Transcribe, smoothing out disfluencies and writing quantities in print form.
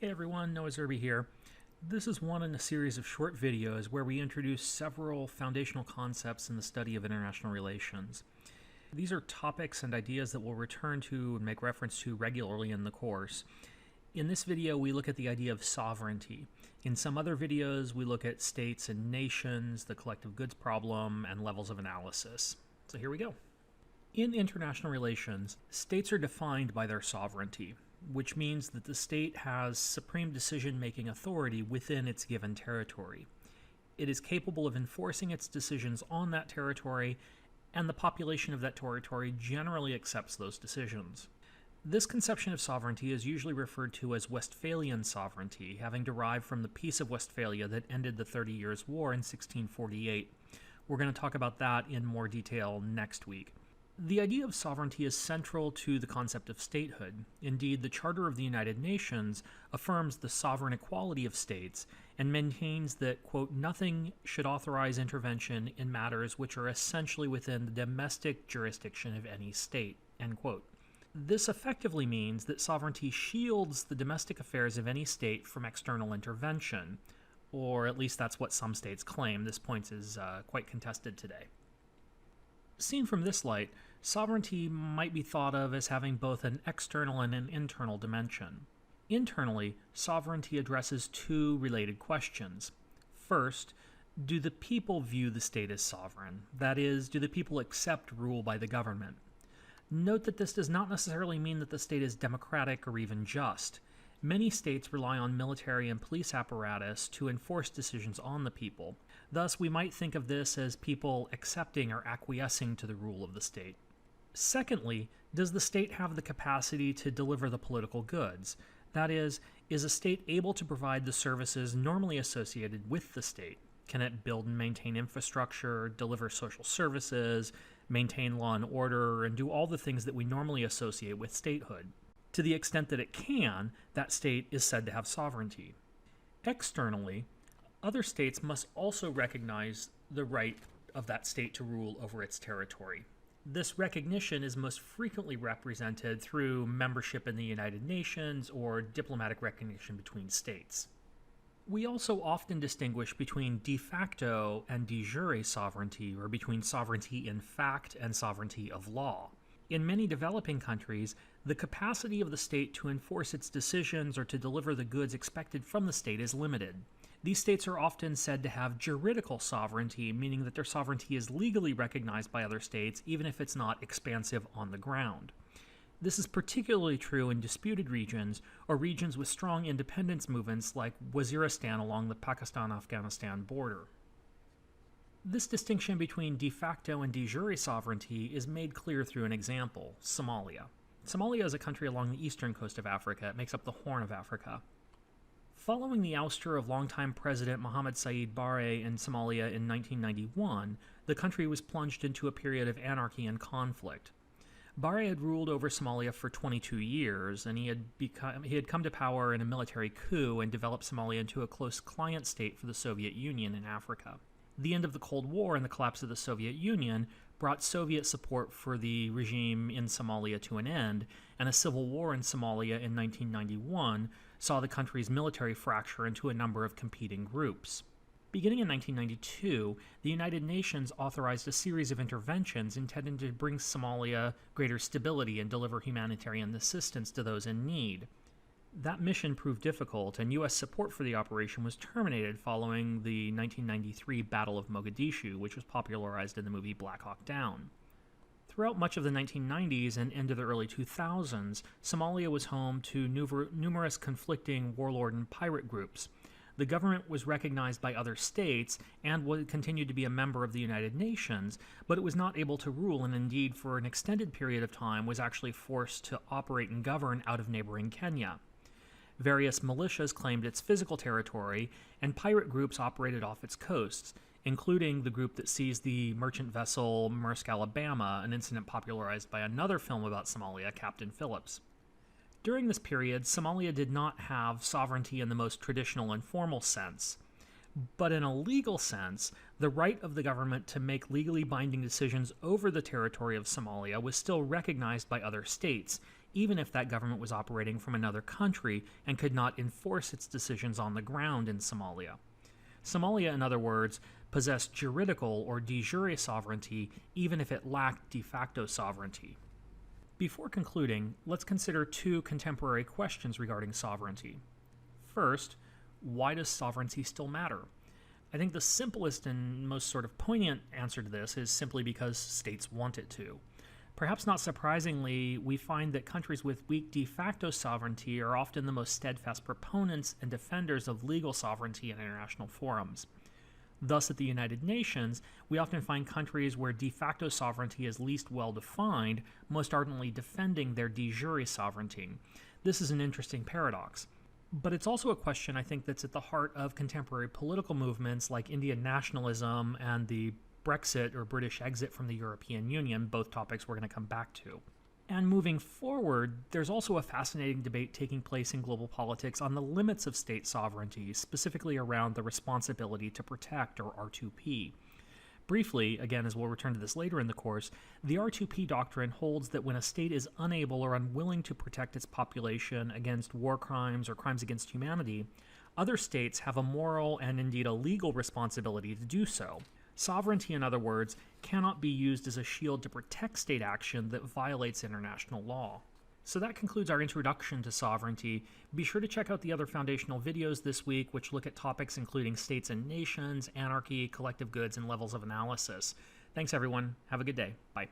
Hey everyone, Noah Zerby here. This is one in a series of short videos where we introduce several foundational concepts in the study of international relations. These are topics and ideas that we'll return to and make reference to regularly in the course. In this video, we look at the idea of sovereignty. In some other videos, we look at states and nations, the collective goods problem, and levels of analysis. So here we go. In international relations, states are defined by their sovereignty, which means that the state has supreme decision-making authority within its given territory. It is capable of enforcing its decisions on that territory, and the population of that territory generally accepts those decisions. This conception of sovereignty is usually referred to as Westphalian sovereignty, having derived from the Peace of Westphalia that ended the 30 Years' War in 1648. We're going to talk about that in more detail next week. The idea of sovereignty is central to the concept of statehood. Indeed, the Charter of the United Nations affirms the sovereign equality of states and maintains that, quote, nothing should authorize intervention in matters which are essentially within the domestic jurisdiction of any state, end quote. This effectively means that sovereignty shields the domestic affairs of any state from external intervention, or at least that's what some states claim. This point is quite contested today. Seen from this light, sovereignty might be thought of as having both an external and an internal dimension. Internally, sovereignty addresses two related questions. First, do the people view the state as sovereign? That is, do the people accept rule by the government? Note that this does not necessarily mean that the state is democratic or even just. Many states rely on military and police apparatus to enforce decisions on the people. Thus, we might think of this as people accepting or acquiescing to the rule of the state. Secondly, does the state have the capacity to deliver the political goods? That is a state able to provide the services normally associated with the state? Can it build and maintain infrastructure, deliver social services, maintain law and order, and do all the things that we normally associate with statehood? To the extent that it can, that state is said to have sovereignty. Externally, other states must also recognize the right of that state to rule over its territory. This recognition is most frequently represented through membership in the United Nations or diplomatic recognition between states. We also often distinguish between de facto and de jure sovereignty, or between sovereignty in fact and sovereignty of law. In many developing countries, the capacity of the state to enforce its decisions or to deliver the goods expected from the state is limited. These states are often said to have juridical sovereignty, meaning that their sovereignty is legally recognized by other states, even if it's not expansive on the ground. This is particularly true in disputed regions, or regions with strong independence movements like Waziristan along the Pakistan-Afghanistan border. This distinction between de facto and de jure sovereignty is made clear through an example: Somalia. Somalia is a country along the eastern coast of Africa. It makes up the Horn of Africa. Following the ouster of longtime President Mohamed Said Barre in Somalia in 1991, the country was plunged into a period of anarchy and conflict. Barre had ruled over Somalia for 22 years, and he had come to power in a military coup and developed Somalia into a close client state for the Soviet Union in Africa. The end of the Cold War and the collapse of the Soviet Union brought Soviet support for the regime in Somalia to an end, and a civil war in Somalia in 1991 saw the country's military fracture into a number of competing groups. Beginning in 1992, the United Nations authorized a series of interventions intended to bring Somalia greater stability and deliver humanitarian assistance to those in need. That mission proved difficult, and U.S. support for the operation was terminated following the 1993 Battle of Mogadishu, which was popularized in the movie Black Hawk Down. Throughout much of the 1990s and into the early 2000s, Somalia was home to numerous conflicting warlord and pirate groups. The government was recognized by other states and would continue to be a member of the United Nations, but it was not able to rule, and indeed for an extended period of time was actually forced to operate and govern out of neighboring Kenya. Various militias claimed its physical territory, and pirate groups operated off its coasts, including the group that seized the merchant vessel Maersk Alabama, an incident popularized by another film about Somalia, Captain Phillips. During this period, Somalia did not have sovereignty in the most traditional and formal sense. But in a legal sense, the right of the government to make legally binding decisions over the territory of Somalia was still recognized by other states, even if that government was operating from another country and could not enforce its decisions on the ground in Somalia. Somalia, in other words, possessed juridical or de jure sovereignty even if it lacked de facto sovereignty. Before concluding, let's consider two contemporary questions regarding sovereignty. First, why does sovereignty still matter? I think the simplest and most sort of poignant answer to this is simply because states want it to. Perhaps not surprisingly, we find that countries with weak de facto sovereignty are often the most steadfast proponents and defenders of legal sovereignty in international forums. Thus, at the United Nations, we often find countries where de facto sovereignty is least well defined, most ardently defending their de jure sovereignty. This is an interesting paradox. But it's also a question, I think, that's at the heart of contemporary political movements like Indian nationalism and the Brexit or British exit from the European Union, both topics we're going to come back to. And moving forward, there's also a fascinating debate taking place in global politics on the limits of state sovereignty, specifically around the responsibility to protect, or R2P. Briefly, again, as we'll return to this later in the course, the R2P doctrine holds that when a state is unable or unwilling to protect its population against war crimes or crimes against humanity, other states have a moral and indeed a legal responsibility to do so. Sovereignty, in other words, cannot be used as a shield to protect state action that violates international law. So that concludes our introduction to sovereignty. Be sure to check out the other foundational videos this week, which look at topics including states and nations, anarchy, collective goods, and levels of analysis. Thanks, everyone. Have a good day. Bye.